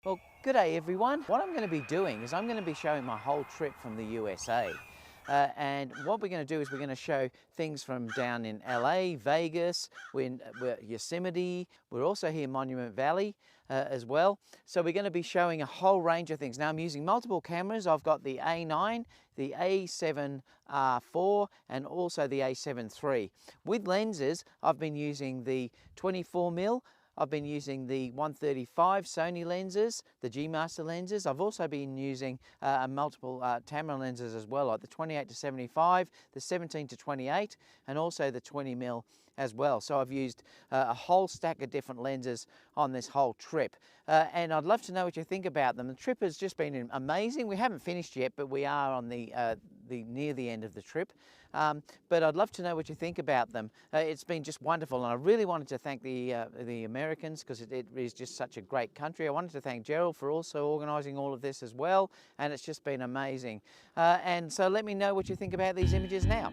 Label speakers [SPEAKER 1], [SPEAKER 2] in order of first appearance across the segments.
[SPEAKER 1] Well, good day everyone. What I'm going to be doing is I'm going to be showing my whole trip from the USA. And what we're going to do is we're going to show things from down in LA, Vegas, we're Yosemite, we're also here in Monument Valley as well. So we're going to be showing a whole range of things. Now I'm using multiple cameras. I've got the A9, the A7IV and also the A7III. With lenses, I've been using the 24mm. I've been using the 135 Sony lenses, the G Master lenses. I've also been using multiple Tamron lenses as well, like the 28-75, the 17-28, and also the 20mm as well. So I've used a whole stack of different lenses on this whole trip. And I'd love to know what you think about them. The trip has just been amazing. We haven't finished yet, but we are on the near the end of the trip. But I'd love to know what you think about them. It's been just wonderful, and I really wanted to thank the Americans, because it is just such a great country. I wanted to thank Gerald for also organising all of this as well, and it's just been amazing. And so let me know what you think about these images now.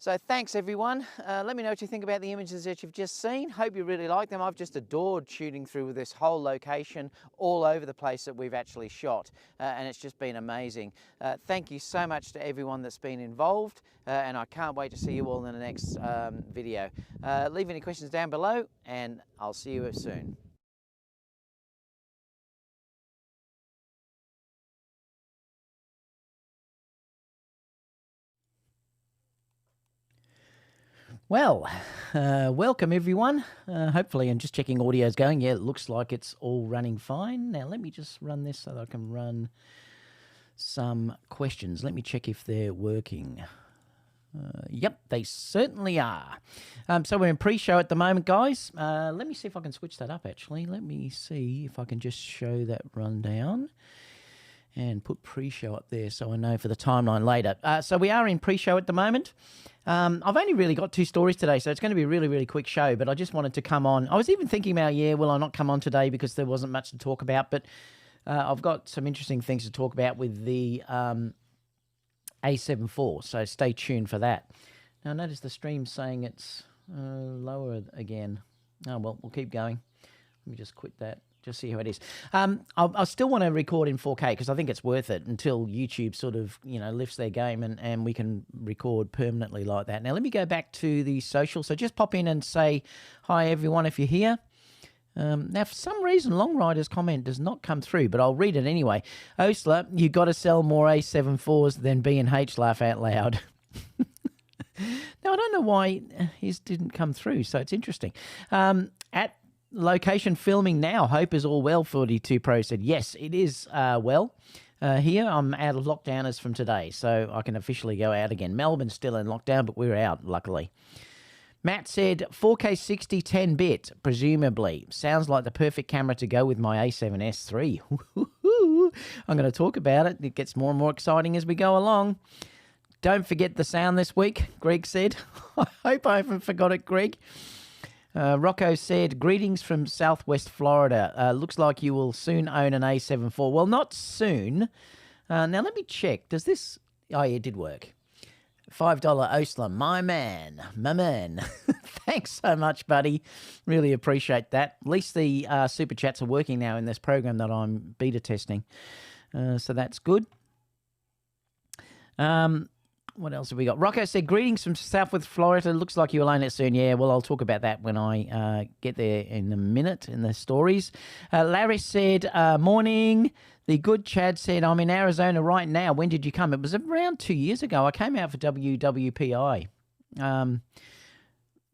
[SPEAKER 1] So thanks everyone. Let me know what you think about the images that you've just seen. Hope you really like them. I've just adored shooting through this whole location all over the place that we've actually shot, and it's just been amazing. Thank you so much to everyone that's been involved, and I can't wait to see you all in the next video. Leave any questions down below, and I'll see you soon. Well, welcome everyone. Hopefully, I'm just checking audio's going. Yeah, it looks like it's all running fine. Now, let me just run this so that I can run some questions. Let me check if they're working. Yep, they certainly are. So we're in pre-show at the moment, guys. Let me see if I can switch that up, actually. Let me see if I can just show that rundown and put pre-show up there so I know for the timeline later. So we are in pre-show at the moment. I've only really got 2 stories today, so it's going to be a really, really quick show, but I just wanted to come on. I was even thinking about, will I not come on today because there wasn't much to talk about, but I've got some interesting things to talk about with the A74, so stay tuned for that. Now, notice the stream saying it's lower again. Oh, well, we'll keep going. Let me just quit that. Just see how it is. I still want to record in 4K because I think it's worth it until YouTube sort of, lifts their game and we can record permanently like that. Now, let me go back to the social. So just pop in and say hi, everyone, if you're here. Now, for some reason, Long Rider's comment does not come through, but I'll read it anyway. Osler, you got to sell more A74s than B&H, laugh out loud. Now, I don't know why his didn't come through, so it's interesting. At location filming now. Hope is all well, 42 Pro said. Yes, it is well. Here, I'm out of lockdown as from today, so I can officially go out again. Melbourne's still in lockdown, but we're out, luckily. Matt said, 4K 60 10-bit, presumably. Sounds like the perfect camera to go with my A7S III. I'm going to talk about it. It gets more and more exciting as we go along. Don't forget the sound this week, Greg said. I hope I haven't forgot it, Greg. Rocco said, greetings from Southwest Florida. Looks like you will soon own an A74. Well, not soon. Now, let me check. Does this... Oh, yeah, it did work. $5 Osler, my man. Thanks so much, buddy. Really appreciate that. At least the super chats are working now in this program that I'm beta testing. So that's good. What else have we got? Rocco said, greetings from Southwest Florida. Looks like you'll own it soon. Yeah, well, I'll talk about that when I get there in a minute in the stories. Larry said, morning. The good Chad said, I'm in Arizona right now. When did you come? It was around 2 years ago. I came out for WWPI.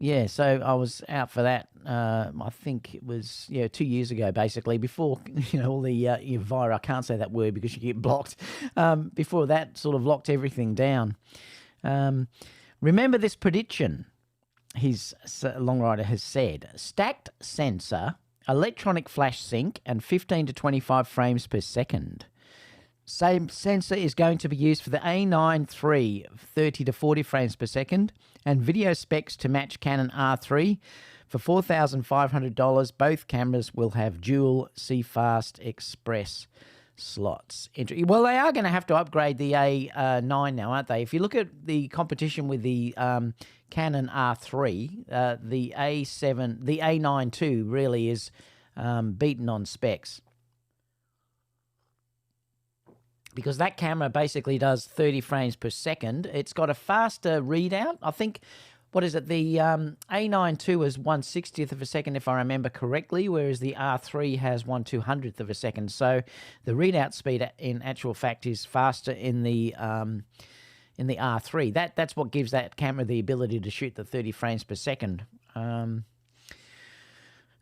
[SPEAKER 1] Yeah, so I was out for that. I think it was 2 years ago, basically, before all the virus. I can't say that word because you get blocked. Before that, sort of locked everything down. Remember this prediction. His Long Rider has said: stacked sensor, electronic flash sync, and 15 to 25 frames per second. Same sensor is going to be used for the A9 III, 30 to 40 frames per second, and video specs to match Canon R3 for $4,500. Both cameras will have dual CFast Express slots. Well, they are going to have to upgrade the A9 now, aren't they? If you look at the competition with the Canon R3, the A9 II really is beaten on specs. Because that camera basically does 30 frames per second. It's got a faster readout. I think, what is it? The A9 II is 1/60th of a second, if I remember correctly, whereas the R3 has 1/200th of a second. So the readout speed, in actual fact, is faster in the R3. That's what gives that camera the ability to shoot the 30 frames per second.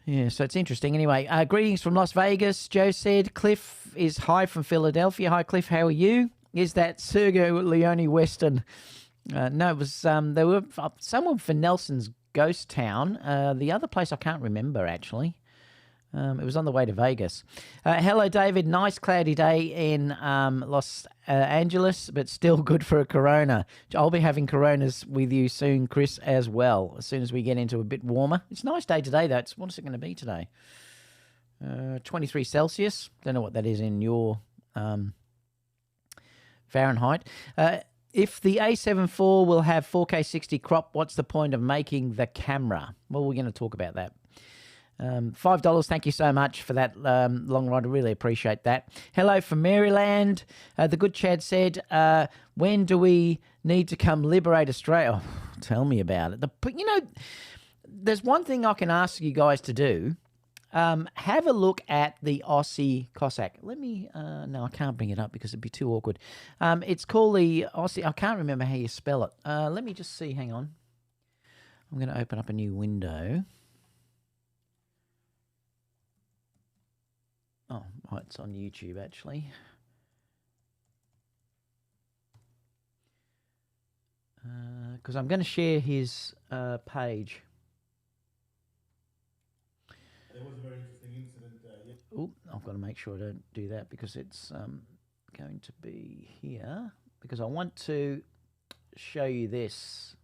[SPEAKER 1] Yeah, so it's interesting. Anyway, greetings from Las Vegas. Joe said, Cliff is hi from Philadelphia. Hi, Cliff. How are you? Is that Sergio Leone Western? No, it was they were someone for Nelson's Ghost Town. The other place I can't remember, actually. It was on the way to Vegas. Hello, David. Nice cloudy day in Los Angeles, but still good for a Corona. I'll be having Coronas with you soon, Chris, as well, as soon as we get into a bit warmer. It's a nice day today, though. What's it going to be today? 23 Celsius. Don't know what that is in your Fahrenheit. if the A74 will have 4K 60 crop, what's the point of making the camera? Well, we're going to talk about that. $5, thank you so much for that, Long Rider. Really appreciate that. Hello from Maryland. The good Chad said, when do we need to come liberate Australia? Oh, tell me about it. There's one thing I can ask you guys to do. Have a look at the Aussie Cossack. Let me, no, I can't bring it up because it'd be too awkward. It's called the Aussie, I can't remember how you spell it. Let me just see, hang on. I'm going to open up a new window. Oh, right, it's on YouTube actually. Because I'm going to share his page.
[SPEAKER 2] There was a very interesting incident.
[SPEAKER 1] Oh, I've got to make sure I don't do that because it's going to be here. Because I want to show you this.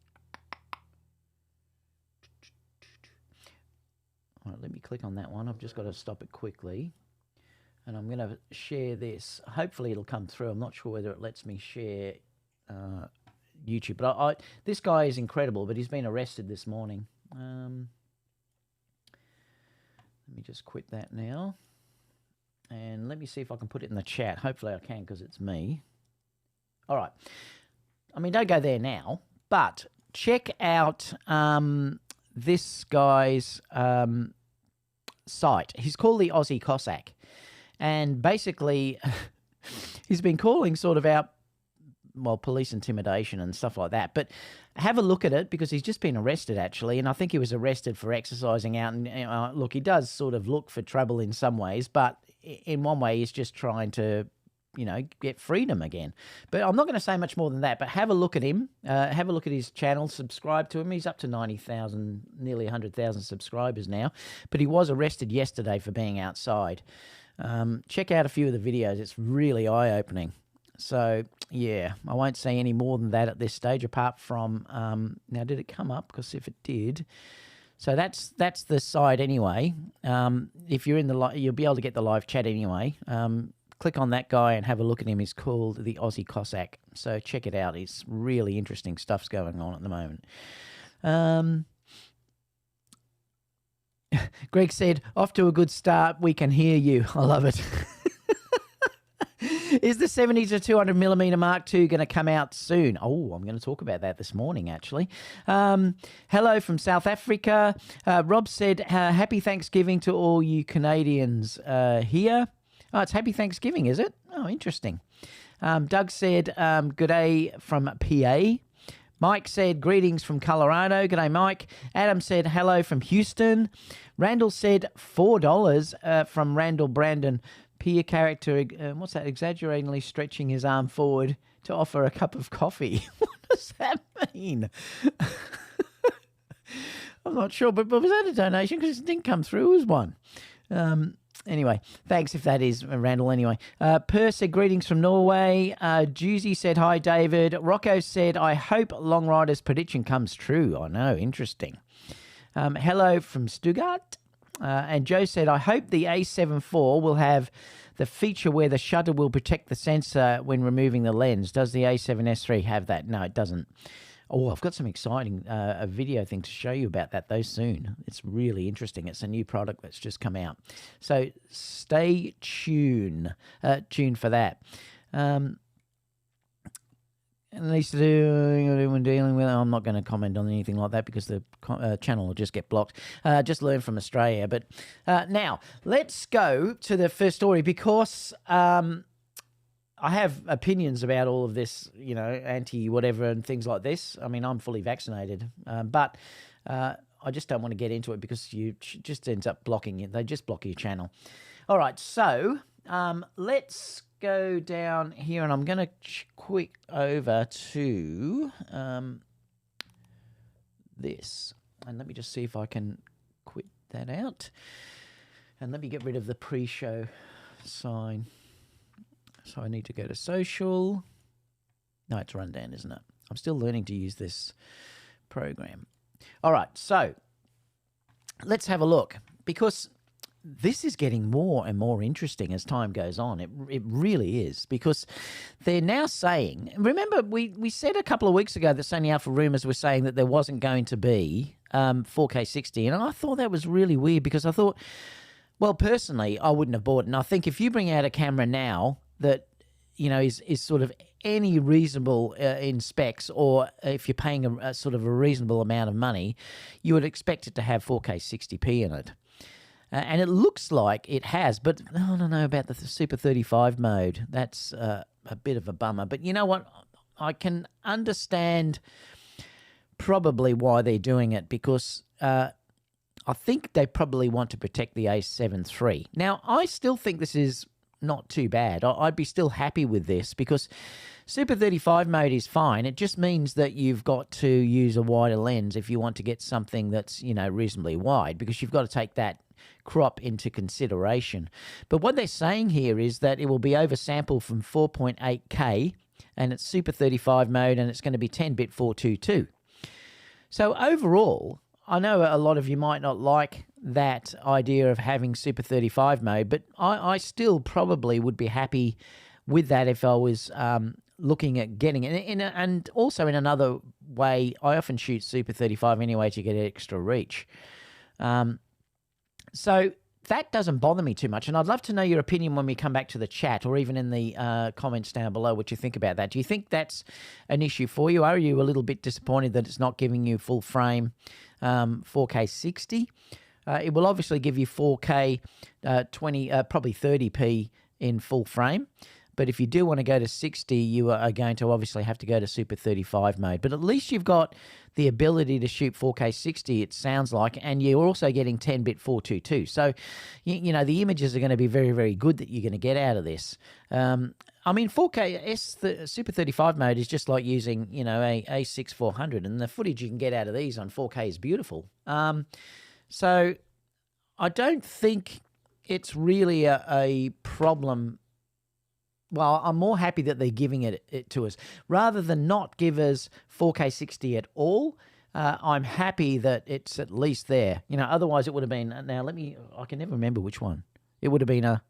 [SPEAKER 1] All right, let me click on that one. I've just got to stop it quickly. And I'm going to share this. Hopefully it'll come through. I'm not sure whether it lets me share YouTube. But this guy is incredible, but he's been arrested this morning. Let me just quit that now. And let me see if I can put it in the chat. Hopefully I can because it's me. All right. I mean, don't go there now. But check out this guy's site. He's called the Aussie Cossack. And basically, he's been calling sort of out, well, police intimidation and stuff like that. But have a look at it because he's just been arrested, actually. And I think he was arrested for exercising out. And look, he does sort of look for trouble in some ways. But in one way, he's just trying to, get freedom again. But I'm not going to say much more than that. But have a look at him. Have a look at his channel. Subscribe to him. He's up to 90,000, nearly 100,000 subscribers now. But he was arrested yesterday for being outside. Check out a few of the videos. It's really eye-opening. So, yeah, I won't say any more than that at this stage, apart from, now, did it come up? Because if it did, so that's the site anyway. If you're in the, you'll be able to get the live chat anyway. Click on that guy and have a look at him. He's called the Aussie Cossack. So check it out. It's really interesting stuff's going on at the moment. Greg said, off to a good start. We can hear you. I love it. Is the 70 to 200 millimeter Mark II going to come out soon? Oh, I'm going to talk about that this morning, actually. Hello from South Africa. Rob said, happy Thanksgiving to all you Canadians here. Oh, it's happy Thanksgiving, is it? Oh, interesting. Doug said, good day from PA. Mike said, greetings from Colorado. G'day, Mike. Adam said, hello from Houston. Randall said, $4 from Randall Brandon. Peer character, what's that? Exaggeratingly stretching his arm forward to offer a cup of coffee. What does that mean? I'm not sure, but was that a donation? Because it didn't come through as one. Anyway, thanks if that is Randall anyway. Per said, greetings from Norway. Juicy said, hi, David. Rocco said, I hope Long Rider's prediction comes true. I know, interesting. Hello from Stuttgart. And Joe said, I hope the A74 will have the feature where the shutter will protect the sensor when removing the lens. Does the A7S3 have that? No, it doesn't. Oh, I've got some exciting a video thing to show you about that, though, soon. It's really interesting. It's a new product that's just come out. So stay tuned for that. At least when dealing with it, I'm not going to comment on anything like that because the channel will just get blocked. Just learn from Australia. But now, let's go to the first story because I have opinions about all of this, anti-whatever and things like this. I mean, I'm fully vaccinated, but I just don't want to get into it because you just ends up blocking it. They just block your channel. All right, so let's go down here, and I'm going to quick over to this. And let me just see if I can quit that out. And let me get rid of the pre-show sign. So I need to go to social. No, it's rundown, isn't it? I'm still learning to use this program. All right, so let's have a look. Because this is getting more and more interesting as time goes on. It really is, because they're now saying, remember we said a couple of weeks ago that Sony Alpha Rumors were saying that there wasn't going to be 4K 60, and I thought that was really weird, because I thought, well, personally, I wouldn't have bought it. And I think if you bring out a camera now that, you know, is sort of any reasonable in specs, or if you're paying a sort of a reasonable amount of money, you would expect it to have 4K 60p in it. And it looks like it has, but I don't know about the Super 35 mode. That's a bit of a bummer. But you know what? I can understand probably why they're doing it, because I think they probably want to protect the A7 III. Now, I still think this is not too bad. I'd be still happy with this, because Super 35 mode is fine. It just means that you've got to use a wider lens if you want to get something that's, you know, reasonably wide, because you've got to take that crop into consideration. But what they're saying here is that it will be oversampled from 4.8K, and it's Super 35 mode, and it's going to be 10-bit 422. So overall, I know a lot of you might not like that idea of having Super 35 mode, but I still probably would be happy with that if I was looking at getting it. And also in another way, I often shoot Super 35 anyway to get extra reach. So that doesn't bother me too much, and I'd love to know your opinion when we come back to the chat, or even in the comments down below, what you think about that. Do you think that's an issue for you? Are you a little bit disappointed that it's not giving you full frame 4K 60? It will obviously give you 4K 20, probably 30p in full frame. But if you do want to go to 60, you are going to obviously have to go to Super 35 mode. But at least you've got the ability to shoot 4K 60, it sounds like, and you're also getting 10-bit 422. So, you know, the images are going to be very, very good that you're going to get out of this. I mean, 4K the Super 35 mode is just like using, you know, a a7IV, and the footage you can get out of these on 4K is beautiful. So I don't think it's really a problem. Well, I'm more happy that they're giving it to us. Rather than not give us 4K 60 at all, I'm happy that it's at least there. You know, otherwise it would have been, now I can never remember which one. It would have been a...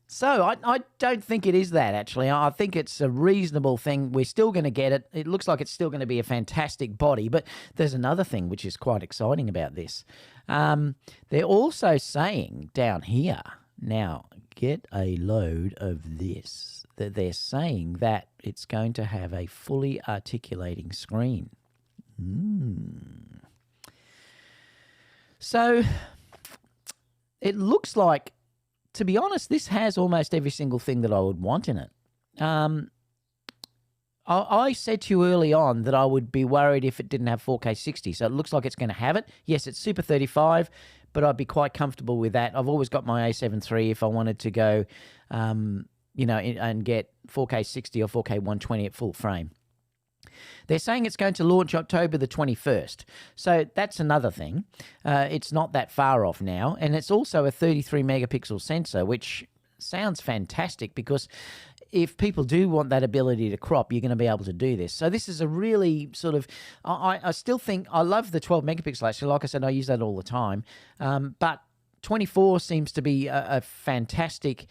[SPEAKER 1] So I don't think it is that, actually. I think it's a reasonable thing. We're still going to get it. It looks like it's still going to be a fantastic body. But there's another thing which is quite exciting about this. They're also saying down here, now get a load of this, that they're saying that it's going to have a fully articulating screen. So it looks like, to be honest, this has almost every single thing that I would want in it. I said to you early on that I would be worried if it didn't have 4K 60, so it looks like it's going to have it. Yes, it's Super 35, but I'd be quite comfortable with that. I've always got my A7 III if I wanted to go, you know, and get 4K 60 or 4K 120 at full frame. They're saying it's going to launch October the 21st. So that's another thing. It's not that far off now. And it's also a 33-megapixel sensor, which sounds fantastic, because if people do want that ability to crop, you're going to be able to do this. So this is a really sort of... I still think... I love the 12-megapixel, actually. Like I said, I use that all the time. But 24 seems to be a fantastic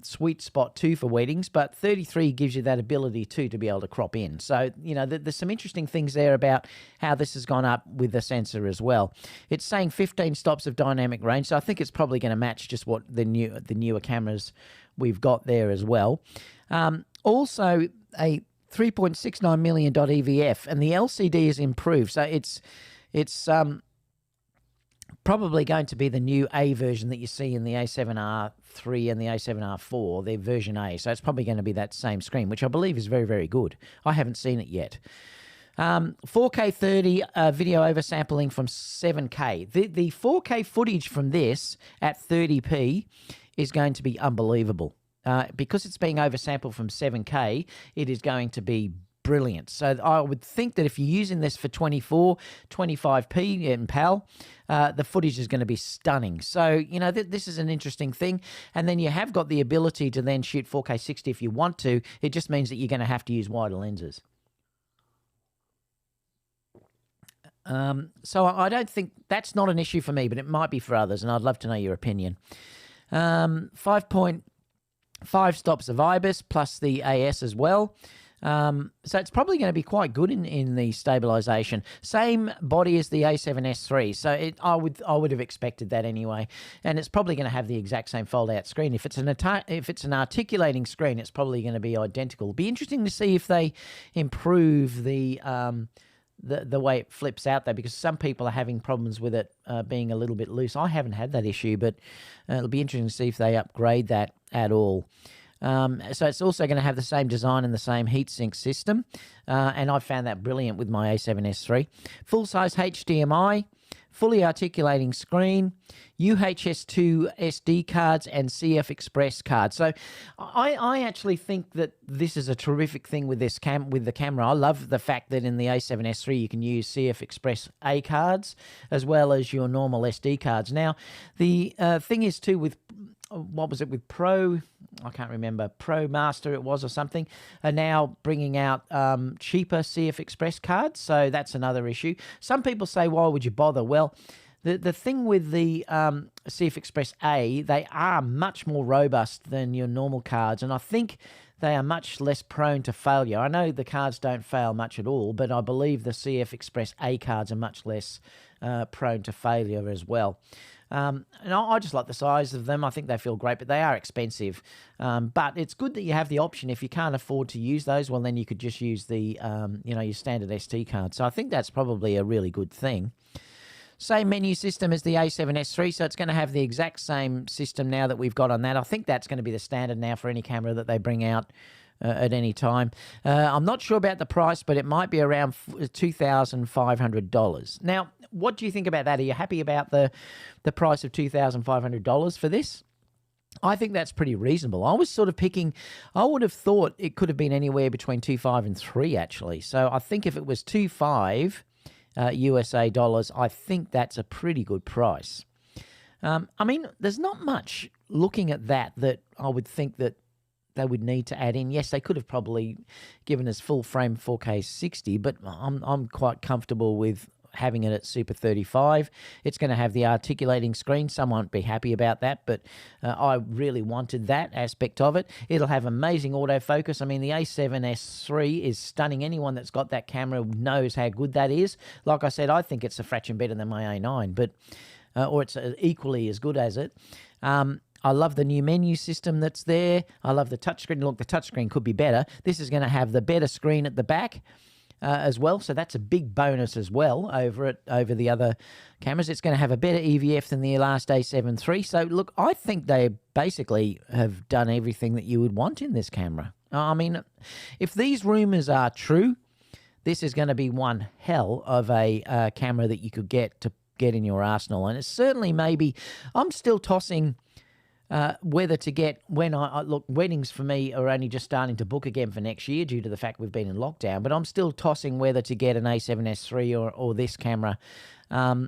[SPEAKER 1] sweet spot too for weddings, but 33 gives you that ability too to be able to crop in. So, you know, there's some interesting things there about how this has gone up with the sensor as well. It's saying 15 stops of dynamic range, so I think it's probably going to match just what the newer cameras we've got there as well. Also, a 3.69 million .EVF, and the LCD is improved, so it's probably going to be the new A version that you see in the A7R3 and the A7R4. They're version A, so it's probably going to be that same screen, which I believe is very, very good. I haven't seen it yet. 4K 30 video oversampling from 7K. The 4K footage from this at 30p is going to be unbelievable. Because it's being oversampled from 7K, it is going to be brilliant. So I would think that if you're using this for 24, 25p in PAL, the footage is going to be stunning. So, you know, this is an interesting thing. And then you have got the ability to then shoot 4K 60 if you want to. It just means that you're going to have to use wider lenses.
[SPEAKER 3] So I don't think that's not an issue for me, but it might be for others, and I'd love to know your opinion. 5.5 stops of IBIS plus the AS as well. So it's probably going to be quite good in the stabilization. Same body as the A7S3, so I would have expected that anyway. And it's probably going to have the exact same fold-out screen. If it's an articulating screen, it's probably going to be identical. It'll be interesting to see if they improve the way it flips out though, because some people are having problems with it being a little bit loose. I haven't had that issue, but it'll be interesting to see if they upgrade that at all. So it's also going to have the same design and the same heatsink system, and I found that brilliant with my A7S3. Full-size HDMI, fully articulating screen, UHS-2 SD cards, and CF Express cards. So I actually think that this is a terrific thing with this with the camera. I love the fact that in the A7S3 you can use CF Express A cards as well as your normal SD cards. Now, the thing is too with what was it with Pro? I can't remember. Pro Master it was or something. Are now bringing out cheaper CF Express cards, so that's another issue. Some people say, why would you bother? Well, the thing with the CF Express A, they are much more robust than your normal cards, and I think they are much less prone to failure. I know the cards don't fail much at all, but I believe the CF Express A cards are much less prone to failure as well. And I just like the size of them. I think they feel great, but they are expensive. But it's good that you have the option. If you can't afford to use those, well, then you could just use the, your standard SD card. So I think that's probably a really good thing. Same menu system as the A7S3, so it's going to have the exact same system now that we've got on that. I think that's going to be the standard now for any camera that they bring out at any time. I'm not sure about the price, but it might be around $2,500. Now, what do you think about that? Are you happy about the price of $2,500 for this? I think that's pretty reasonable. I was sort of I would have thought it could have been anywhere between $2,500 and $3,000 actually. So I think if it was $2,500 USA dollars, I think that's a pretty good price. I mean, there's not much looking at that I would think that they would need to add in. Yes, they could have probably given us full frame 4K 60, but I'm quite comfortable with having it at Super 35. It's going to have the articulating screen. Some won't be happy about that, but I really wanted that aspect of it. It'll have amazing autofocus. I mean, the A7S3 is stunning. Anyone that's got that camera knows how good that is. Like I said, I think it's a fraction better than my A9, but or it's equally as good as it. I love the new menu system that's there. I love the touchscreen. Look, the touchscreen could be better. This is going to have the better screen at the back as well, so that's a big bonus as well over the other cameras. It's going to have a better EVF than the last A7 III. So, look, I think they basically have done everything that you would want in this camera. I mean, if these rumours are true, this is going to be one hell of a camera that you could get in your arsenal. And it's certainly maybe, I'm still tossing whether to get, look, weddings for me are only just starting to book again for next year due to the fact we've been in lockdown, but I'm still tossing whether to get an A7S III or this camera. I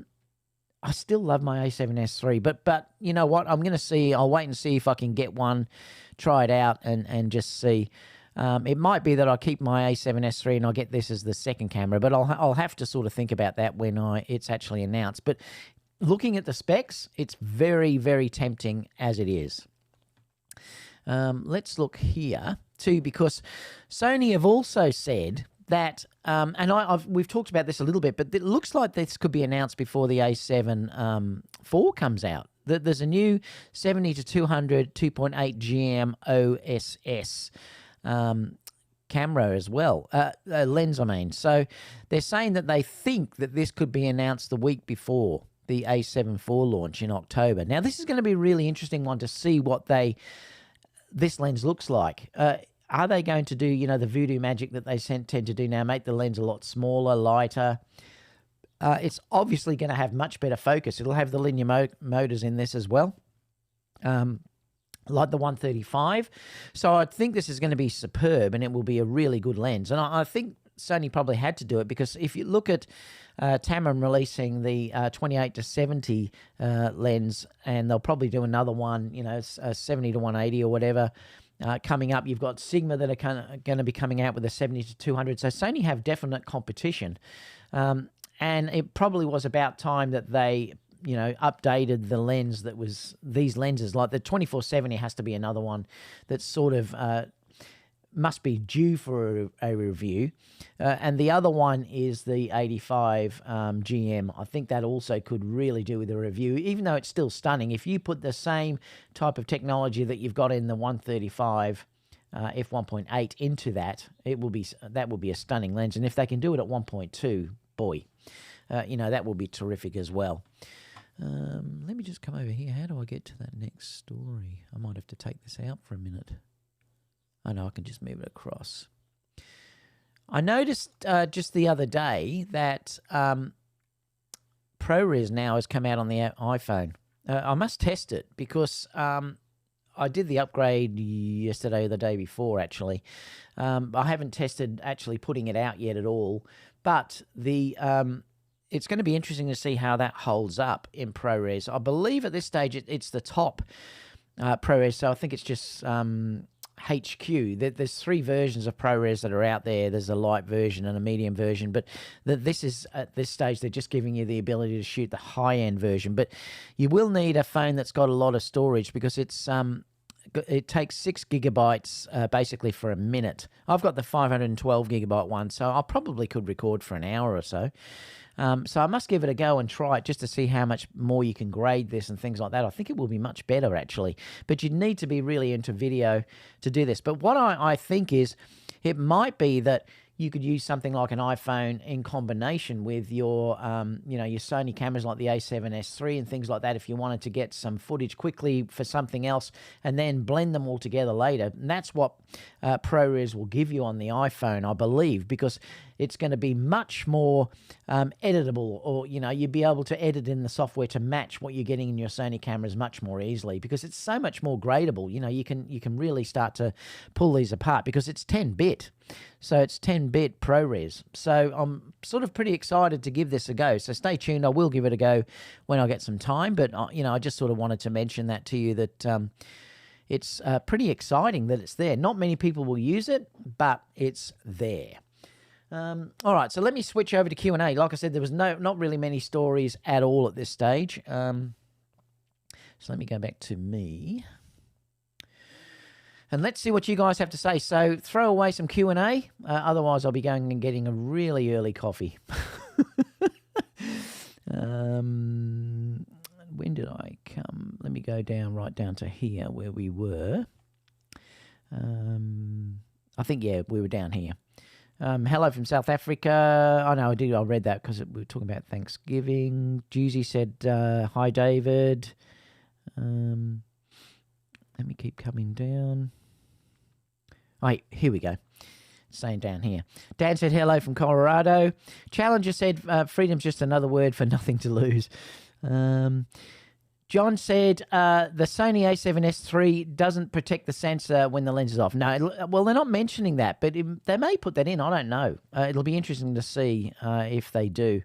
[SPEAKER 3] still love my A7S III, but you know what? I'll wait and see if I can get one, try it out and just see. It might be that I keep my A7S III and I'll get this as the second camera, but I'll have to sort of think about that when it's actually announced. But looking at the specs, it's very, very tempting as it is. Let's look here too, because Sony have also said that, and we've talked about this a little bit, but it looks like this could be announced before the A7 IV comes out. There's a new 70-200 2.8 GM OSS camera as well, lens I mean. So they're saying that they think that this could be announced the week before the A74 launch in October. Now, this is going to be a really interesting one to see what this lens looks like. Are they going to do, the voodoo magic that they tend to do now, make the lens a lot smaller, lighter? It's obviously going to have much better focus. It'll have the linear motors in this as well, like the 135. So I think this is going to be superb, and it will be a really good lens. And I think Sony probably had to do it because if you look at Tamron releasing the 28-70 lens, and they'll probably do another one, 70-180 or whatever coming up. You've got Sigma that are going to be coming out with a 70-200. So Sony have definite competition. And it probably was about time that they, updated the lens that was these lenses. Like the 24-70 has to be another one that's sort of must be due for a review. And the other one is the 85 GM. I think that also could really do with a review, even though it's still stunning. If you put the same type of technology that you've got in the 135 f1.8 into that, that will be a stunning lens. And if they can do it at 1.2, boy, that will be terrific as well. Let me just come over here. How do I get to that next story? I might have to take this out for a minute. I know I can just move it across. I noticed just the other day that ProRes now has come out on the iPhone. I must test it because I did the upgrade yesterday or the day before, actually. I haven't tested actually putting it out yet at all, but it's going to be interesting to see how that holds up in ProRes. I believe at this stage it's the top ProRes, so I think it's just HQ. There's 3 versions of ProRes that are out there. There's a light version and a medium version, but this is at this stage they're just giving you the ability to shoot the high-end version. But you will need a phone that's got a lot of storage because it takes 6 gigabytes basically for a minute. I've got the 512 gigabyte one, so I probably could record for an hour or so. So I must give it a go and try it just to see how much more you can grade this and things like that. I think it will be much better, actually. But you need to be really into video to do this. But what I think is it might be that you could use something like an iPhone in combination with your, your Sony cameras like the A7S3 and things like that if you wanted to get some footage quickly for something else and then blend them all together later. And that's what ProRes will give you on the iPhone, I believe, because it's going to be much more editable, or, you'd be able to edit in the software to match what you're getting in your Sony cameras much more easily because it's so much more gradable. You can really start to pull these apart because it's 10-bit. So it's 10-bit ProRes. So I'm sort of pretty excited to give this a go. So stay tuned. I will give it a go when I get some time. But, I just sort of wanted to mention that to you that it's pretty exciting that it's there. Not many people will use it, but it's there. All right, so let me switch over to Q&A. Like I said, there was not really many stories at all at this stage. So let me go back to me. And let's see what you guys have to say. So throw away some Q&A. Otherwise, I'll be going and getting a really early coffee. When did I come? Let me go right down to here where we were. I think, we were down here. Hello from South Africa. I know I read that because we were talking about Thanksgiving. Juicy said, hi, David. Let me keep coming down. Oh, here we go. Saying down here. Dan said hello from Colorado. Challenger said freedom's just another word for nothing to lose. John said the Sony A7S3 doesn't protect the sensor when the lens is off. No, well, they're not mentioning that, but they may put that in. I don't know. It'll be interesting to see if they do.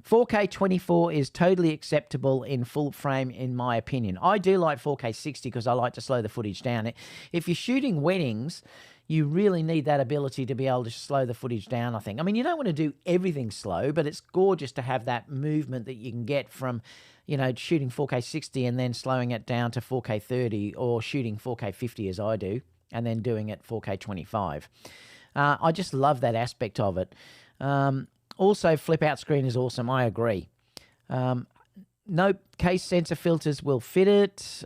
[SPEAKER 3] 4K 24 is totally acceptable in full frame, in my opinion. I do like 4K 60 because I like to slow the footage down. If you're shooting weddings, you really need that ability to be able to slow the footage down, I think. I mean, you don't want to do everything slow, but it's gorgeous to have that movement that you can get from, shooting 4K 60 and then slowing it down to 4K 30 or shooting 4K 50 as I do and then doing it 4K 25. I just love that aspect of it. Also, flip out screen is awesome. I agree. No case sensor filters will fit it.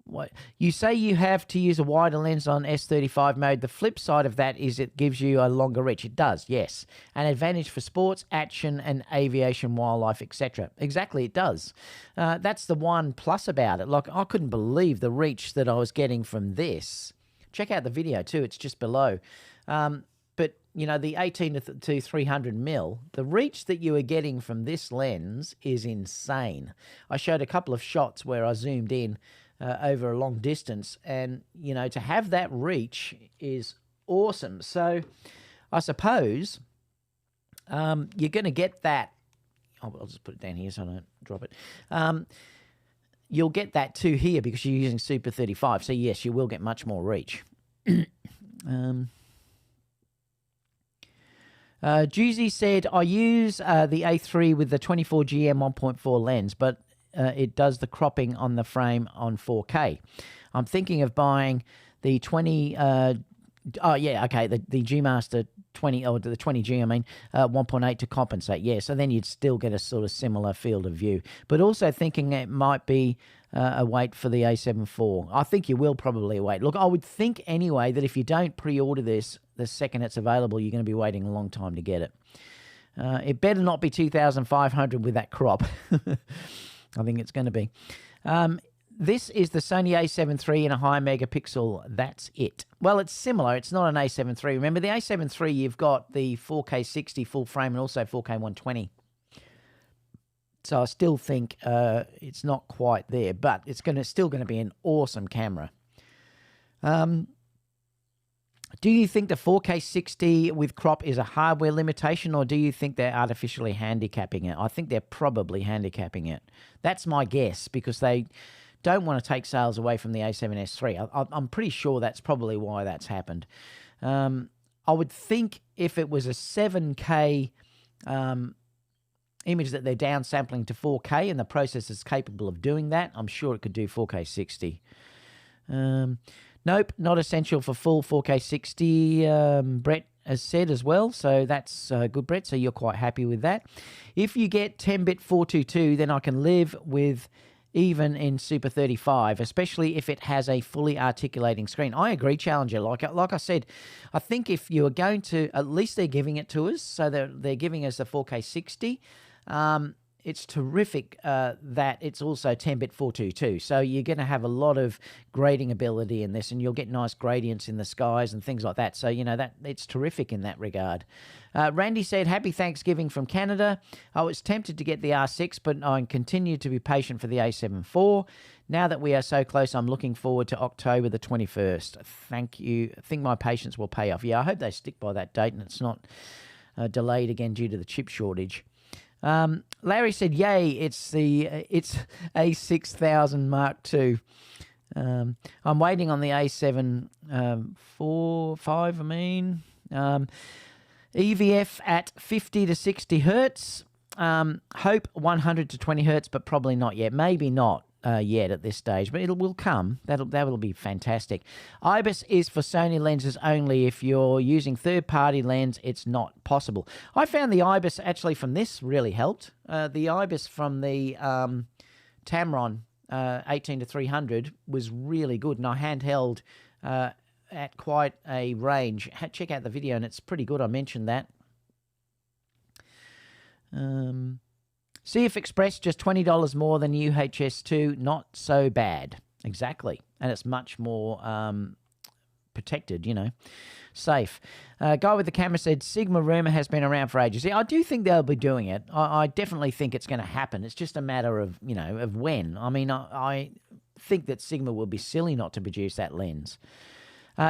[SPEAKER 3] What you say you have to use a wider lens on S35 mode. The flip side of that is it gives you a longer reach. It does, yes. An advantage for sports, action, and aviation, wildlife, etc. Exactly, it does. That's the one plus about it. Like, I couldn't believe the reach that I was getting from this. Check out the video too. It's just below. But, the 18 to 300 mil, the reach that you are getting from this lens is insane. I showed a couple of shots where I zoomed in over a long distance, and, to have that reach is awesome. So I suppose you're going to get that. I'll just put it down here so I don't drop it. You'll get that too here because you're using Super 35. So, yes, you will get much more reach. Juicy said, I use the A3 with the 24 GM 1.4 lens, but it does the cropping on the frame on 4K. I'm thinking of buying the 20, the G Master 20, or the 20G, 1.8 to compensate. Yeah, so then you'd still get a sort of similar field of view. But also thinking it might be a wait for the A7IV. I think you will probably wait. Look, I would think anyway that if you don't pre-order this, the second it's available, you're going to be waiting a long time to get it. It better not be 2,500 with that crop. I think it's going to be. This is the Sony A7 III in a high megapixel. That's it. Well, it's similar. It's not an A7 III. Remember, the A7 III, you've got the 4K 60 full frame and also 4K 120. So I still think it's not quite there, but it's still going to be an awesome camera. Do you think the 4K 60 with crop is a hardware limitation, or do you think they're artificially handicapping it? I think they're probably handicapping it. That's my guess, because they don't want to take sales away from the A7S III. I'm pretty sure that's probably why that's happened. I would think if it was a 7K image that they're downsampling to 4K and the process is capable of doing that, I'm sure it could do 4K 60. Nope, not essential for full 4K 60, Brett has said as well. So that's good, Brett. So you're quite happy with that. If you get 10-bit 422, then I can live with even in Super 35, especially if it has a fully articulating screen. I agree, Challenger. Like I said, I think if you are going to, at least they're giving it to us, so they're giving us a 4K 60. It's terrific that it's also 10-bit 422. So you're going to have a lot of grading ability in this, and you'll get nice gradients in the skies and things like that. So, you know, that it's terrific in that regard. Randy said, happy Thanksgiving from Canada. I was tempted to get the R6, but I continue to be patient for the A74. Now that we are so close, I'm looking forward to October the 21st. Thank you. I think my patience will pay off. Yeah, I hope they stick by that date and it's not delayed again due to the chip shortage. Larry said, yay, it's A6000 Mark II. I'm waiting on the A7 5. EVF at 50 to 60 hertz. Hope 100 to 20 hertz, but probably not yet. Maybe not yet at this stage, but it will come. That will be fantastic. IBIS is for Sony lenses only. If you're using third-party lens, it's not possible. I found the IBIS actually from this really helped. The IBIS from the Tamron 18 to 300 was really good, and I handheld at quite a range. Check out the video, and it's pretty good. I mentioned that. CF Express, just $20 more than UHS2. Not so bad. Exactly. And it's much more protected, you know. Safe. Guy with the camera said, Sigma rumor has been around for ages. Yeah, I do think they'll be doing it. I definitely think it's going to happen. It's just a matter of, you know, of when. I mean, I think that Sigma will be silly not to produce that lens.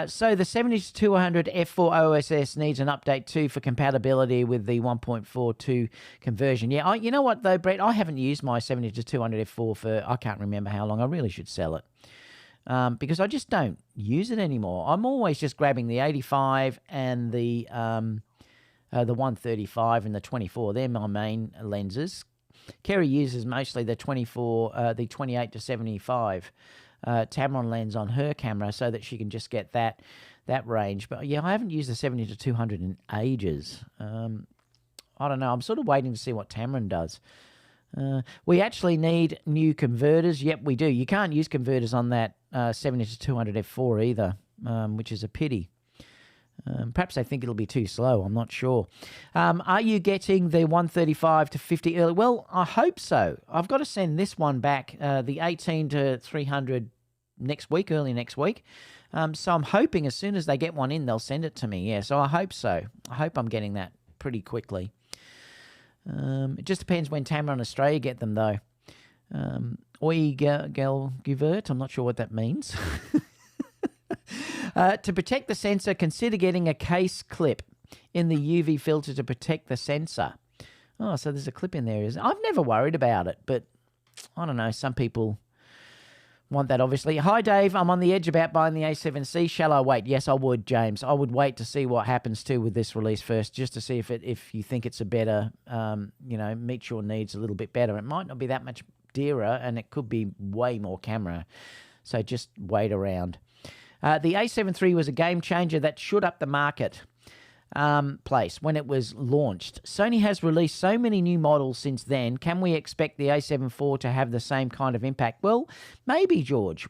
[SPEAKER 3] So the 70-200 f4 OSS needs an update too for compatibility with the 1.42 conversion. Yeah, you know what though, Brett? I haven't used my 70-200 f4 for I can't remember how long. I really should sell it because I just don't use it anymore. I'm always just grabbing the 85 and the 135 and the 24. They're my main lenses. Kerry uses mostly the 24, the 28 to 75. Tamron lens on her camera so that she can just get that range. But yeah, I haven't used the 70-200 in ages. I don't know. I'm sort of waiting to see what Tamron does. We actually need new converters. Yep, we do. You can't use converters on that 70-200 f4 either, which is a pity. Perhaps they think it'll be too slow. I'm not sure. Are you getting the 135 to 50 early? Well, I hope so. I've got to send this one back, the 18 to 300 next week, early next week. So I'm hoping as soon as they get one in, they'll send it to me. Yeah, so I hope so. I hope I'm getting that pretty quickly. It just depends when Tamron Australia get them, though. Givert, I'm not sure what that means. To protect the sensor, consider getting a case clip in the UV filter to protect the sensor. Oh, so there's a clip in there. I've never worried about it, but I don't know. Some people want that, obviously. Hi, Dave. I'm on the edge about buying the A7C. Shall I wait? Yes, I would, James. I would wait to see what happens too with this release first, just to see if you think it's a better, meets your needs a little bit better. It might not be that much dearer, and it could be way more camera. So just wait around. The A7 III was a game changer that shoot up the market place when it was launched. Sony has released so many new models since then. Can we expect the A7 IV to have the same kind of impact? Well, maybe, George.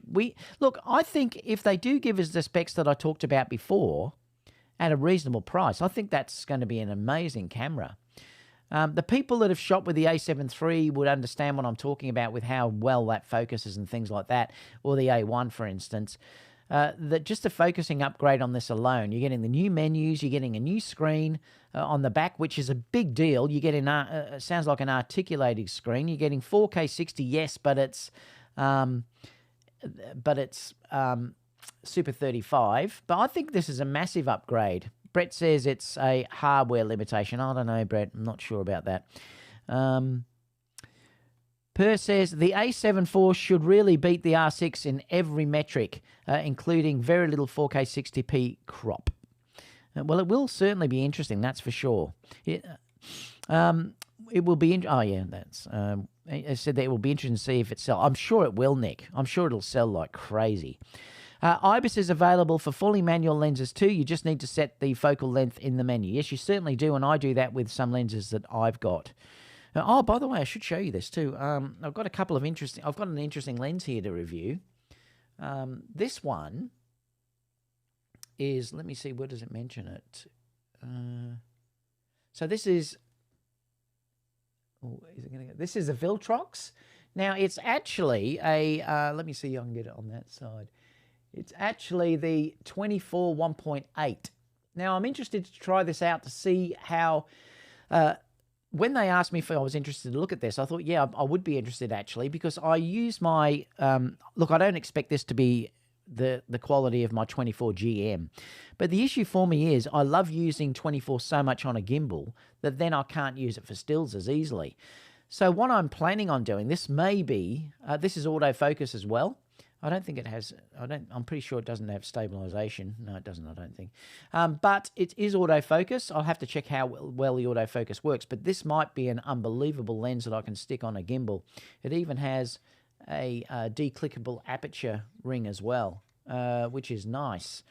[SPEAKER 3] I think if they do give us the specs that I talked about before at a reasonable price, I think that's going to be an amazing camera. The people that have shot with the A7 III would understand what I'm talking about with how well that focuses and things like that, or the A1, for instance. That just a focusing upgrade on this alone, you're getting the new menus, you're getting a new screen on the back, which is a big deal. You get sounds like an articulated screen. You're getting 4K 60, yes, but it's Super 35. But I think this is a massive upgrade. Brett says it's a hardware limitation. I don't know, Brett. I'm not sure about that. Per says the A7 IV should really beat the R6 in every metric, including very little 4K 60p crop. Well, it will certainly be interesting, that's for sure. It will be. I said that it will be interesting to see if it sells. I'm sure it will, Nick. I'm sure it'll sell like crazy. IBIS is available for fully manual lenses too. You just need to set the focal length in the menu. Yes, you certainly do, and I do that with some lenses that I've got. By the way, I should show you this too. I've got an interesting lens here to review. This one is, let me see, where does it mention it? So this is, this is a Viltrox. Now it's actually a, let me see if I can get it on that side. It's actually the 24 1.8. Now I'm interested to try this out to see how, when they asked me if I was interested to look at this, I thought, yeah, I would be interested actually, because I use my, look, I don't expect this to be the quality of my 24 GM. But the issue for me is I love using 24 so much on a gimbal that then I can't use it for stills as easily. So what I'm planning on doing, this may be, this is autofocus as well. I don't think it has, I'm pretty sure it doesn't have stabilization. No, it doesn't, I don't think. But it is autofocus. I'll have to check how well the autofocus works, but this might be an unbelievable lens that I can stick on a gimbal. It even has a declickable aperture ring as well, which is nice.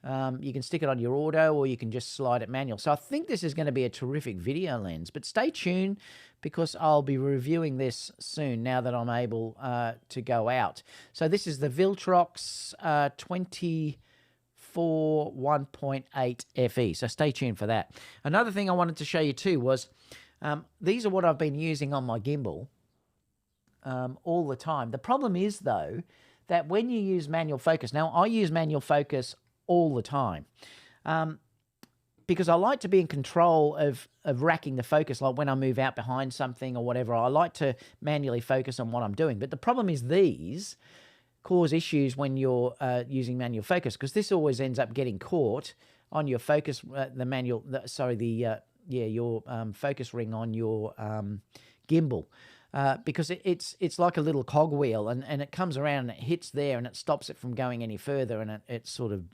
[SPEAKER 3] You can stick it on your auto or you can just slide it manual. So I think this is going to be a terrific video lens, but stay tuned because I'll be reviewing this soon now that I'm able to go out. So this is the Viltrox 24 1.8 FE. So stay tuned for that. Another thing I wanted to show you too was these are what I've been using on my gimbal all the time. The problem is though that when you use manual focus, now I use manual focus all the time because I like to be in control of racking the focus. Like when I move out behind something or whatever, I like to manually focus on what I'm doing. But the problem is these cause issues when you're using manual focus, because this always ends up getting caught on your focus, your focus ring on your gimbal. Because it's like a little cogwheel and it comes around and it hits there and it stops it from going any further, and it sort of,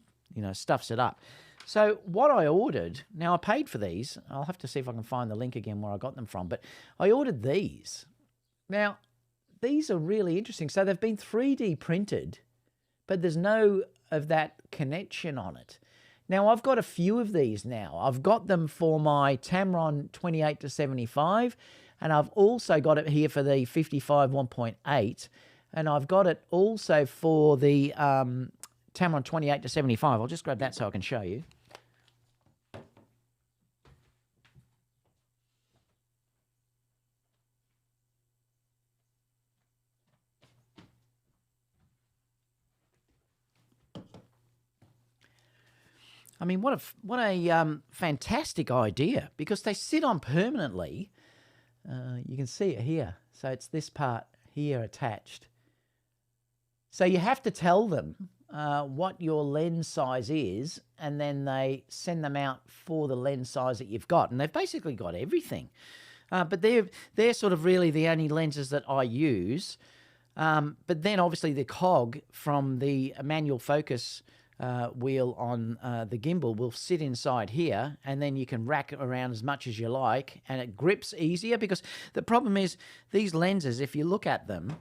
[SPEAKER 3] stuffs it up. So what I ordered, now I paid for these. I'll have to see if I can find the link again where I got them from, but I ordered these. Now, these are really interesting. So they've been 3D printed, but there's no of that connection on it. Now, I've got a few of these now. I've got them for my Tamron 28-75, and I've also got it here for the 55 1.8, and I've got it also for the Tamron 28-75. I'll just grab that so I can show you. I mean, what a fantastic idea, because they sit on permanently. You can see it here. So it's this part here attached. So you have to tell them what your lens size is, and then they send them out for the lens size that you've got. And they've basically got everything. But they're sort of really the only lenses that I use. But then obviously the cog from the manual focus wheel on the gimbal will sit inside here, and then you can rack it around as much as you like, and it grips easier. Because the problem is these lenses, if you look at them,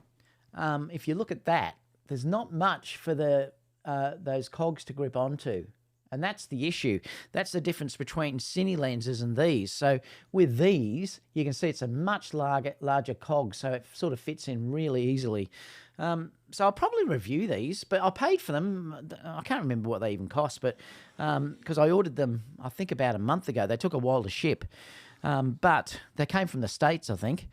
[SPEAKER 3] if you look at that, there's not much for the those cogs to grip onto. And that's the issue. That's the difference between cine lenses and these. So with these, you can see it's a much larger cog, so it sort of fits in really easily. So I'll probably review these, but I paid for them. I can't remember what they even cost, but because I ordered them, I think about a month ago. They took a while to ship, but they came from the States, I think.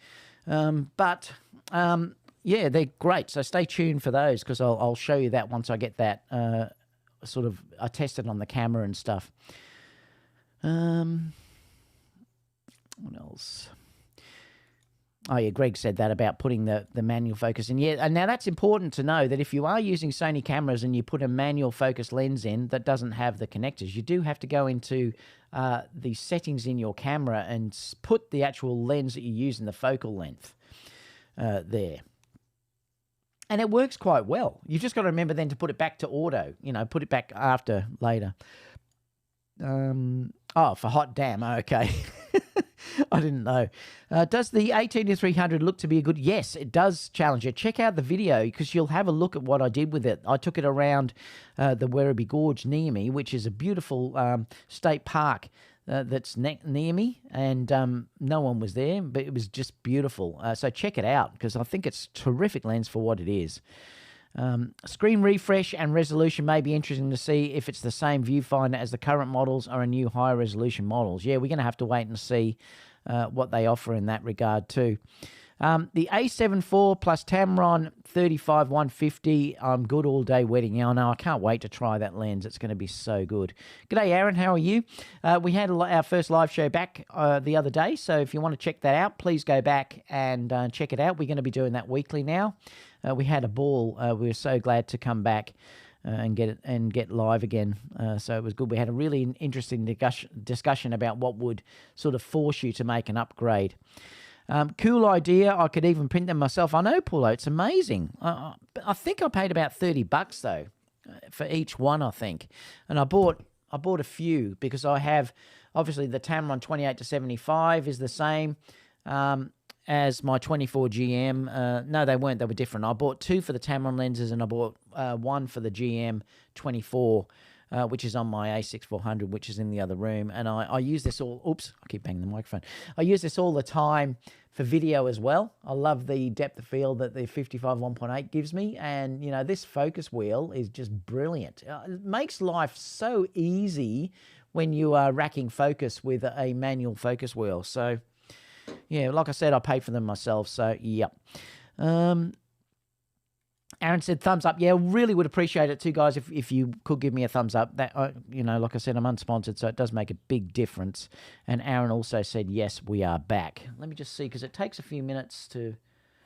[SPEAKER 3] Yeah, they're great. So stay tuned for those, because I'll show you that once I get that I tested on the camera and stuff. What else? Oh, yeah, Greg said that about putting the manual focus in. Yeah, and now that's important to know, that if you are using Sony cameras and you put a manual focus lens in that doesn't have the connectors, you do have to go into the settings in your camera and put the actual lens that you use in the focal length there. And it works quite well. You've just got to remember then to put it back to auto, put it back after later. For hot damn, okay. I didn't know. Does the 18-300 look to be a good? Yes, it does, Challenger. Check out the video, because you'll have a look at what I did with it. I took it around the Werribee Gorge near me, which is a beautiful state park that's near me, and no one was there, but it was just beautiful. So check it out, because I think it's a terrific lens for what it is. Screen refresh and resolution may be interesting to see if it's the same viewfinder as the current models or a new higher resolution models. Yeah, we're going to have to wait and see what they offer in that regard too. The A74 plus Tamron 35-150, I'm good all day wedding. Yeah, I know, I can't wait to try that lens. It's going to be so good. G'day, Aaron, how are you? We had our first live show back the other day, so if you want to check that out, please go back and check it out. We're going to be doing that weekly now. We had a ball. We were so glad to come back and get live again. So it was good. We had a really interesting discussion about what would sort of force you to make an upgrade. Cool idea. I could even print them myself. I know, Paulo, it's amazing. I think I paid about $30 though for each one, I think. And I bought a few, because I have obviously the Tamron 28-75 is the same as my 24 GM. No, they weren't. They were different. I bought two for the Tamron lenses, and I bought one for the GM 24, which is on my A6400, which is in the other room. And I use this all... Oops, I keep banging the microphone. I use this all the time for video as well. I love the depth of field that the 55 1.8 gives me. And, this focus wheel is just brilliant. It makes life so easy when you are racking focus with a manual focus wheel. So... yeah, like I said, I paid for them myself, so yep. Aaron said thumbs up. Yeah, really would appreciate it too, guys, if you could give me a thumbs up. That like I said, I'm unsponsored, so it does make a big difference. And Aaron also said, yes, we are back. Let me just see, because it takes a few minutes to...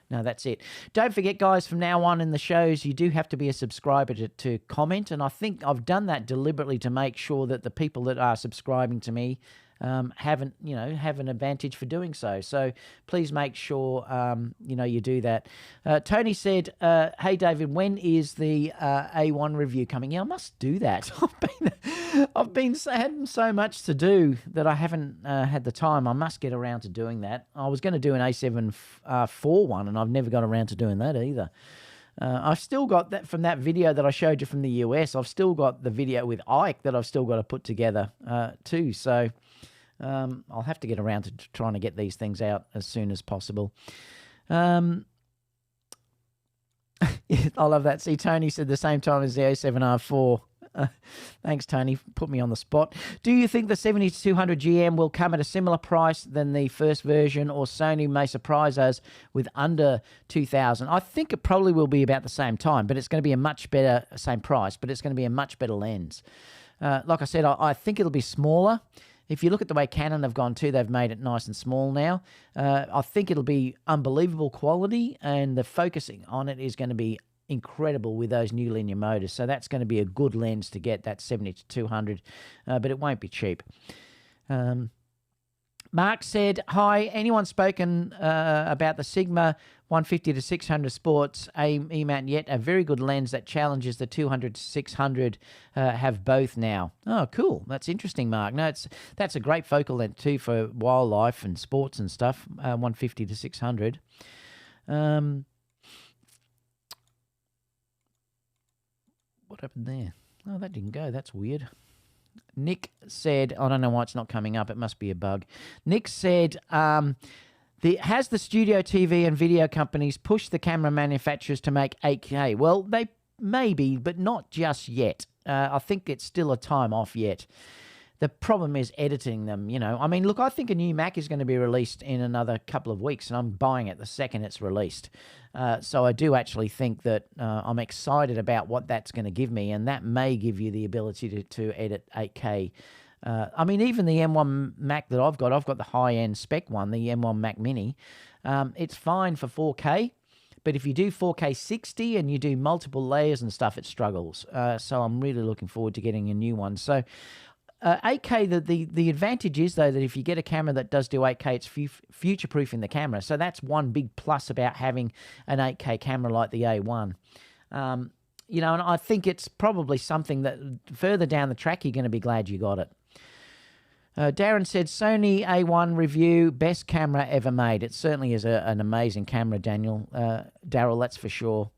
[SPEAKER 3] No, that's it. Don't forget, guys, from now on in the shows, you do have to be a subscriber to comment, and I think I've done that deliberately to make sure that the people that are subscribing to me have an advantage for doing so. So please make sure, you do that. Tony said, hey, David, when is the A1 review coming? Yeah, I must do that. I've had so much to do that I haven't had the time. I must get around to doing that. I was going to do an A7IV one, and I've never got around to doing that either. I've still got that from that video that I showed you from the US. I've still got the video with Ike that I've still got to put together too. So I'll have to get around to trying to get these things out as soon as possible. I love that. See, Tony said the same time as the A7R4. Thanks, Tony. Put me on the spot. Do you think the 70-200 GM will come at a similar price than the first version, or Sony may surprise us with under 2,000? I think it probably will be about the same time, but it's going to be a much better, same price, but it's going to be a much better lens. Like I said, I think it'll be smaller. If you look at the way Canon have gone too, they've made it nice and small now. I think it'll be unbelievable quality, and the focusing on it is going to be incredible with those new linear motors. So that's going to be a good lens to get, that 70-200, but it won't be cheap. Mark said, hi, anyone spoken about the Sigma 150 to 600 Sports EMAT yet? A very good lens that challenges the 200 to 600 have both now. Oh, cool. That's interesting, Mark. No, that's a great focal length too for wildlife and sports and stuff, 150 to 600. What happened there? Oh, that didn't go. That's weird. Nick said, I don't know why it's not coming up. It must be a bug. Nick said, has the studio TV and video companies pushed the camera manufacturers to make 8K? Well, they maybe, but not just yet. I think it's still a time off yet. The problem is editing them, you know. I mean, look, I think a new Mac is going to be released in another couple of weeks, and I'm buying it the second it's released. So I do actually think that I'm excited about what that's going to give me, and that may give you the ability to edit 8K. I mean, even the M1 Mac that I've got the high-end spec one, the M1 Mac Mini. It's fine for 4K. But if you do 4K 60 and you do multiple layers and stuff, it struggles. So I'm really looking forward to getting a new one. So 8K, the advantage is, though, that if you get a camera that does do 8K, it's future-proofing the camera. So that's one big plus about having an 8K camera like the A1. You know, and I think it's probably something that further down the track, you're going to be glad you got it. Darren said, Sony A1 review, best camera ever made. It certainly is an amazing camera, Daryl, that's for sure.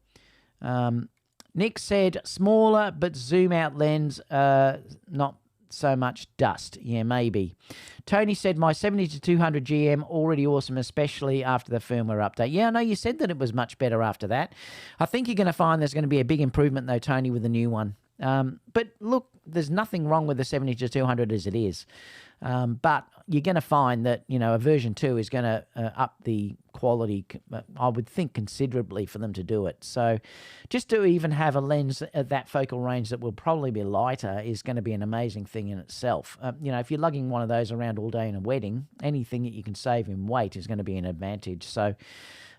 [SPEAKER 3] Nick said, smaller but zoom-out lens, not so much dust. Yeah, maybe. Tony said, my 70 to 200 GM already awesome, especially after the firmware update. Yeah, I know you said that it was much better after that. I think you're going to find there's going to be a big improvement, though, Tony, with the new one. But look, there's nothing wrong with the 70 to 200 as it is. But you're going to find that, you know, a version 2 is going to up the quality, I would think, considerably for them to do it. So just to even have a lens at that focal range that will probably be lighter is going to be an amazing thing in itself. You know, if you're lugging one of those around all day in a wedding, anything that you can save in weight is going to be an advantage. So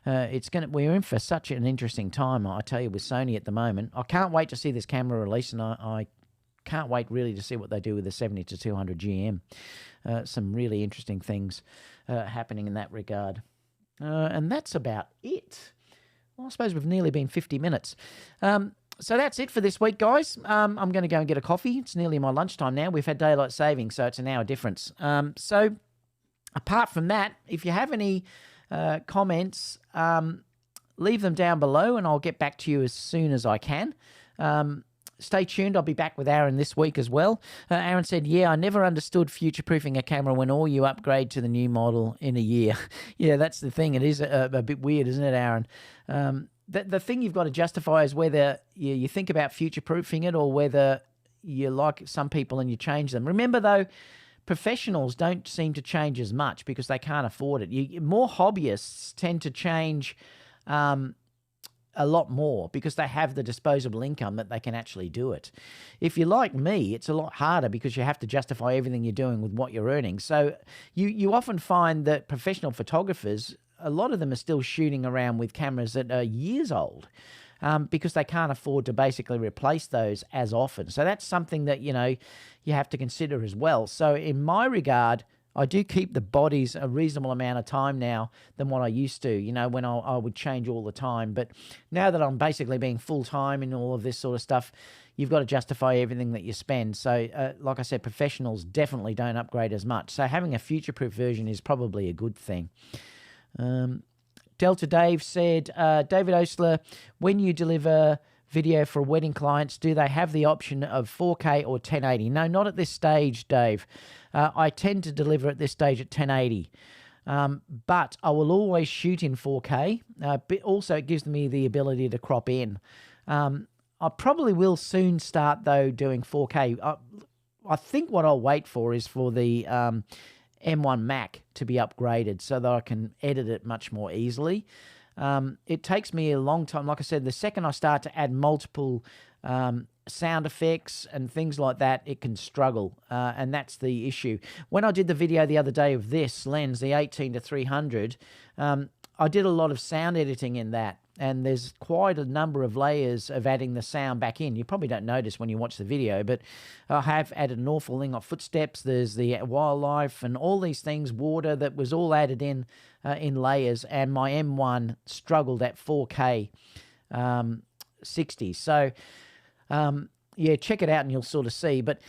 [SPEAKER 3] we're in for such an interesting time, I tell you, with Sony at the moment. I can't wait to see this camera release, and I can't wait really to see what they do with the 70 to 200 GM. Some really interesting things happening in that regard. And that's about it. Well, I suppose we've nearly been 50 minutes. So that's it for this week, guys. I'm going to go and get a coffee. It's nearly my lunchtime now. We've had daylight saving, so it's an hour difference. So apart from that, if you have any comments, leave them down below and I'll get back to you as soon as I can. Stay tuned. I'll be back with Aaron this week as well. Aaron said, yeah, I never understood future-proofing a camera when all you upgrade to the new model in a year. Yeah, that's the thing. It is a bit weird, isn't it, Aaron? The thing you've got to justify is whether you think about future-proofing it or whether you like some people and you change them. Remember, though, professionals don't seem to change as much because they can't afford it. More hobbyists tend to change a lot more because they have the disposable income that they can actually do it. If you're like me, it's a lot harder because you have to justify everything you're doing with what you're earning. So you often find that professional photographers, a lot of them are still shooting around with cameras that are years old because they can't afford to basically replace those as often. So that's something that, you know, you have to consider as well. So in my regard, I do keep the bodies a reasonable amount of time now than what I used to, you know, when I would change all the time. But now that I'm basically being full-time in all of this sort of stuff, you've got to justify everything that you spend. So, like I said, professionals definitely don't upgrade as much. So having a future-proof version is probably a good thing. Delta Dave said, David Osler, when you deliver video for wedding clients, do they have the option of 4K or 1080? No, not at this stage, Dave. I tend to deliver at this stage at 1080. But I will always shoot in 4K. But also, it gives me the ability to crop in. I probably will soon start, though, doing 4K. I think what I'll wait for is for the M1 Mac to be upgraded so that I can edit it much more easily. It takes me a long time. Like I said, the second I start to add multiple sound effects and things like that, it can struggle, and that's the issue. When I did the video the other day of this lens, the 18 to 300, I did a lot of sound editing in that, and there's quite a number of layers of adding the sound back in. You probably don't notice when you watch the video, but I have added an awful thing of footsteps. There's the wildlife and all these things, water, that was all added in layers, and my M1 struggled at 4K 60. So, yeah, check it out and you'll sort of see. But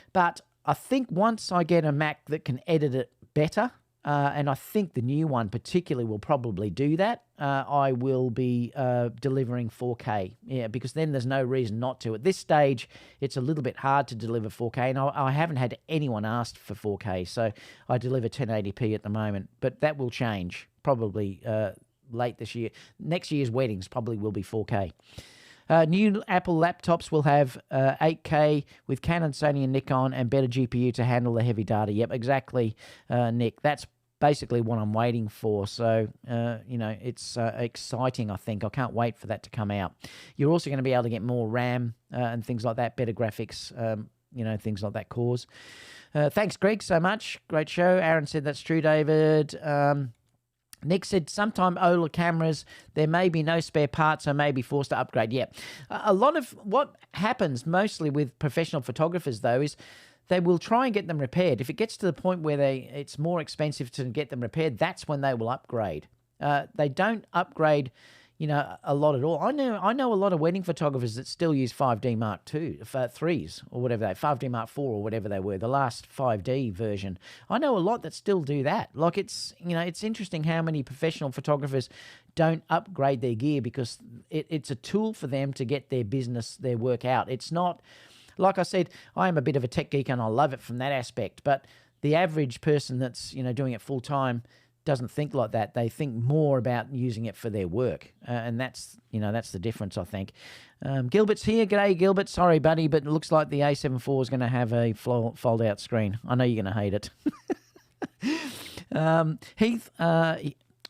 [SPEAKER 3] I think once I get a Mac that can edit it better, and I think the new one particularly will probably do that, I will be delivering 4K. Yeah, because then there's no reason not to. At this stage, it's a little bit hard to deliver 4K, and I haven't had anyone ask for 4K, so I deliver 1080p at the moment. But that will change probably late this year. Next year's weddings probably will be 4K. New Apple laptops will have 8K with Canon, Sony, and Nikon, and better GPU to handle the heavy data. Yep, exactly, Nick. That's basically what I'm waiting for. So, you know, it's exciting, I think. I can't wait for that to come out. You're also going to be able to get more RAM and things like that, better graphics, you know, things like that, cores. Thanks, Greg, so much. Great show. Aaron said that's true, David. Nick said, sometime OLED cameras, there may be no spare parts, so may be forced to upgrade. Yeah. A lot of what happens mostly with professional photographers, though, is they will try and get them repaired. If it gets to the point where it's more expensive to get them repaired, that's when they will upgrade. They don't upgrade, you know, a lot at all. I know a lot of wedding photographers that still use 5D Mark II, 3s or whatever 5D Mark IV or whatever they were, the last 5D version. I know a lot that still do that. Like, it's, you know, it's interesting how many professional photographers don't upgrade their gear because it's a tool for them to get their business, their work out. It's not, like I said, I am a bit of a tech geek and I love it from that aspect, but the average person that's, you know, doing it full time doesn't think like that. They think more about using it for their work, and that's, you know, that's the difference, I think. Gilbert's here. G'day, Gilbert. Sorry, buddy, but it looks like the A74 is going to have a fold-out screen. I know you're going to hate it. Heath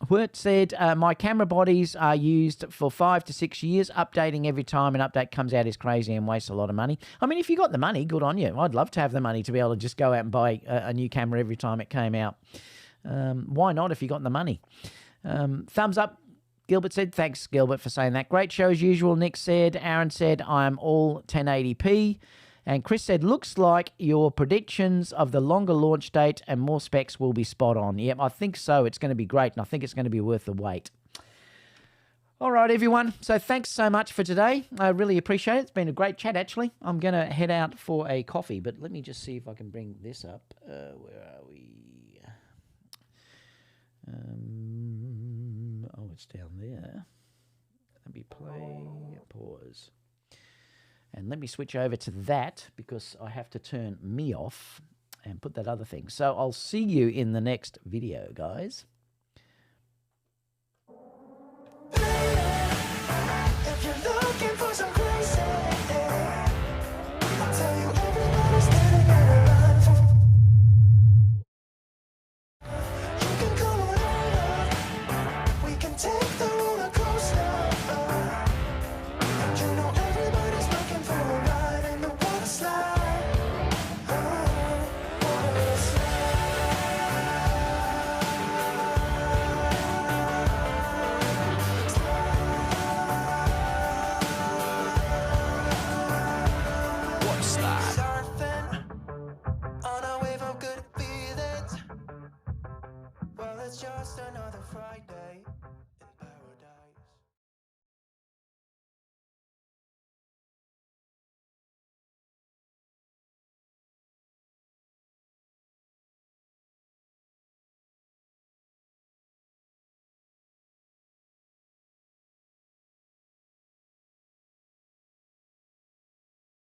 [SPEAKER 3] Wirt said, my camera bodies are used for 5 to 6 years. Updating every time an update comes out is crazy and wastes a lot of money. I mean, if you got the money, good on you. I'd love to have the money to be able to just go out and buy a new camera every time it came out. Why not if you got the money? Thumbs up, Gilbert said. Thanks, Gilbert, for saying that. Great show as usual, Nick said. Aaron said, I'm all 1080p. And Chris said, looks like your predictions of the longer launch date and more specs will be spot on. Yep, I think so. It's going to be great, and I think it's going to be worth the wait. All right, everyone. So thanks so much for today. I really appreciate it. It's been a great chat, actually. I'm going to head out for a coffee, but let me just see if I can bring this up. Where are we? Oh, it's down there. Let me play, pause. And let me switch over to that because I have to turn me off and put that other thing. So I'll see you in the next video, guys. If you're looking for some crazy, I'll tell you everybody's standing in a line for. You can come on, we can take the roller coaster. You know everybody's looking for a ride in the water slide. Water slide. Water slide. Surfing on a wave of good feelings. Well, it's just another